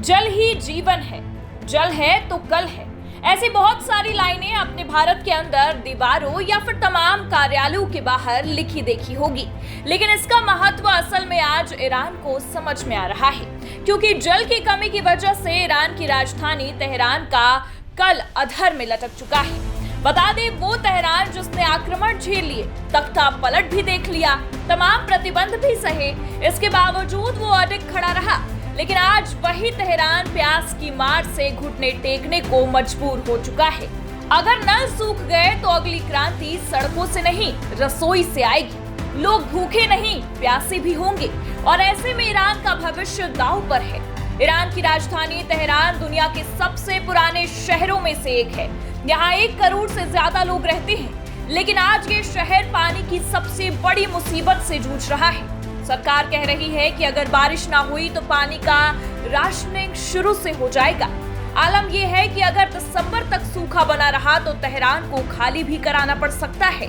जल ही जीवन है, जल है तो कल है। ऐसी बहुत सारी लाइनें अपने भारत के अंदर दीवारों या फिर तमाम कार्यालयों के बाहर लिखी देखी होगी, लेकिन इसका महत्व असल में आज ईरान को समझ में आ रहा है, क्योंकि जल की कमी की वजह से ईरान की राजधानी तेहरान का कल अधर में लटक चुका है। बता दें, वो तेहरान जिसने आक्रमण झेल लिए, तख्ता पलट भी देख लिया, तमाम प्रतिबंध भी सहे, इसके बावजूद वो अडिग खड़ा रहा। लेकिन आज वही तेहरान प्यास की मार से घुटने टेकने को मजबूर हो चुका है। अगर नल सूख गए तो अगली क्रांति सड़कों से नहीं, रसोई से आएगी। लोग भूखे नहीं, प्यासे भी होंगे, और ऐसे में ईरान का भविष्य दांव पर है। ईरान की राजधानी तेहरान दुनिया के सबसे पुराने शहरों में से एक है। यहाँ 1 करोड़ से ज्यादा लोग रहते हैं, लेकिन आज ये शहर पानी की सबसे बड़ी मुसीबत से जूझ रहा है। सरकार कह रही है कि अगर बारिश ना हुई तो पानी का राशनिंग शुरू से हो जाएगा। आलम यह है कि अगर दिसंबर तक सूखा बना रहा तो तेहरान को खाली भी कराना पड़ सकता है।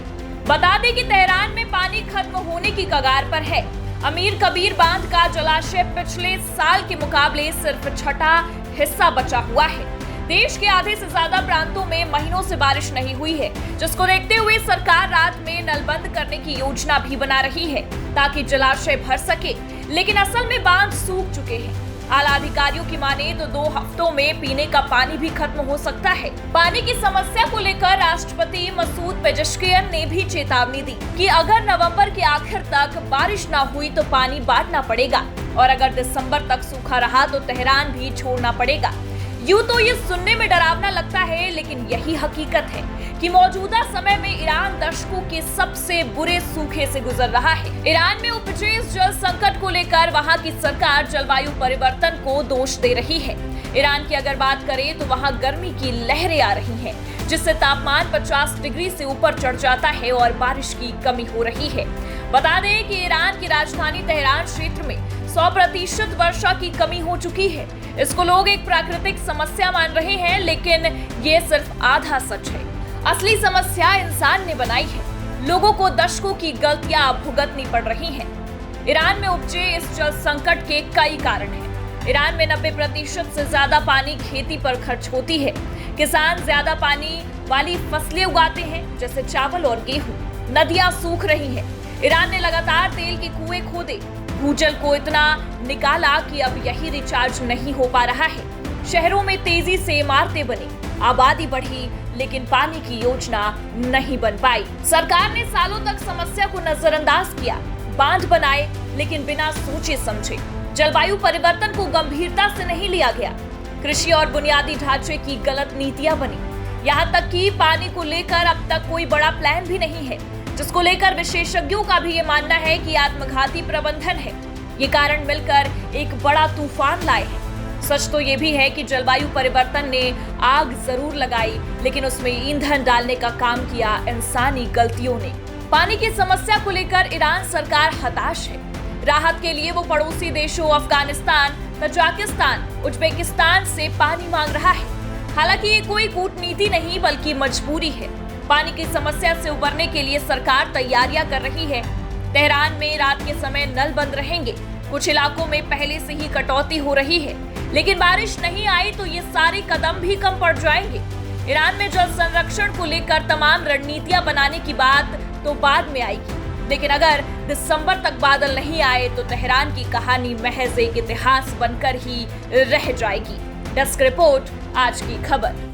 बता दें कि तेहरान में पानी खत्म होने की कगार पर है। अमीर कबीर बांध का जलाशय पिछले साल के मुकाबले सिर्फ छठा हिस्सा बचा हुआ है। देश के आधे से ज्यादा प्रांतों में महीनों से बारिश नहीं हुई है, जिसको देखते हुए सरकार रात में नल बंद करने की योजना भी बना रही है ताकि जलाशय भर सके, लेकिन असल में बांध सूख चुके हैं। आला अधिकारियों की माने तो 2 हफ्तों में पीने का पानी भी खत्म हो सकता है। पानी की समस्या को लेकर राष्ट्रपति मसूद पेजेश्कियन ने भी चेतावनी दी कि अगर नवंबर के आखिर तक बारिश न हुई तो पानी बांटना पड़ेगा, और अगर दिसंबर तक सूखा रहा तो तेहरान भी छोड़ना पड़ेगा। यूं तो ये सुनने में डरावना लगता है, लेकिन यही हकीकत है कि मौजूदा समय में ईरान दशकों के सबसे बुरे सूखे से गुजर रहा है। ईरान में उपजे इस जल संकट को लेकर वहां की सरकार जलवायु परिवर्तन को दोष दे रही है। ईरान की अगर बात करें तो वहां गर्मी की लहरें आ रही हैं, जिससे तापमान 50 डिग्री से ऊपर चढ़ जाता है और बारिश की कमी हो रही है। बता दें कि ईरान की राजधानी तेहरान क्षेत्र में 100% वर्षा की कमी हो चुकी है। इसको लोग एक प्राकृतिक समस्या मान रहे हैं, लेकिन ये सिर्फ आधा सच है। असली समस्या इंसान ने बनाई है। लोगों को दशकों की गलतियां भुगतनी पड़ रही हैं। ईरान में उपजे इस जल संकट के कई कारण हैं। ईरान में 90% से ज्यादा पानी खेती पर खर्च होती है। किसान ज्यादा पानी वाली फसलें उगाते हैं, जैसे चावल और गेहूं। नदियां सूख रही हैं। ईरान ने लगातार तेल के कुएं खोदे, भूजल को इतना निकाला कि अब यही रिचार्ज नहीं हो पा रहा है। शहरों में तेजी से इमारतें बनी, आबादी बढ़ी, लेकिन पानी की योजना नहीं बन पाई। सरकार ने सालों तक समस्या को नजरअंदाज किया, बांध बनाए, लेकिन बिना सोचे समझे। जलवायु परिवर्तन को गंभीरता से नहीं लिया गया। कृषि और बुनियादी ढांचे की गलत नीतियां बनी। यहाँ तक कि पानी को लेकर अब तक कोई बड़ा प्लान भी नहीं है, जिसको लेकर विशेषज्ञों का भी ये मानना है कि आत्मघाती प्रबंधन है। ये कारण मिलकर एक बड़ा तूफान लाए हैं। सच तो ये भी है कि जलवायु परिवर्तन ने आग जरूर लगाई, लेकिन उसमें ईंधन डालने का काम किया इंसानी गलतियों ने। पानी की समस्या को लेकर ईरान सरकार हताश है। राहत के लिए वो पड़ोसी देशों अफगानिस्तान, तजाकिस्तान, उज्बेकिस्तान से पानी मांग रहा है। हालांकि ये कोई कूटनीति नहीं, बल्कि मजबूरी है। पानी की समस्या से उबरने के लिए सरकार तैयारियां कर रही है। तेहरान में रात के समय नल बंद रहेंगे। कुछ इलाकों में पहले से ही कटौती हो रही है, लेकिन बारिश नहीं आई तो ये सारे कदम भी कम पड़ जाएंगे। ईरान में जल संरक्षण को लेकर तमाम रणनीतियां बनाने की बात तो बाद में आएगी, लेकिन अगर दिसंबर तक बादल नहीं आए तो तेहरान की कहानी महज एक इतिहास बनकर ही रह जाएगी। डेस्क रिपोर्ट, आज की खबर।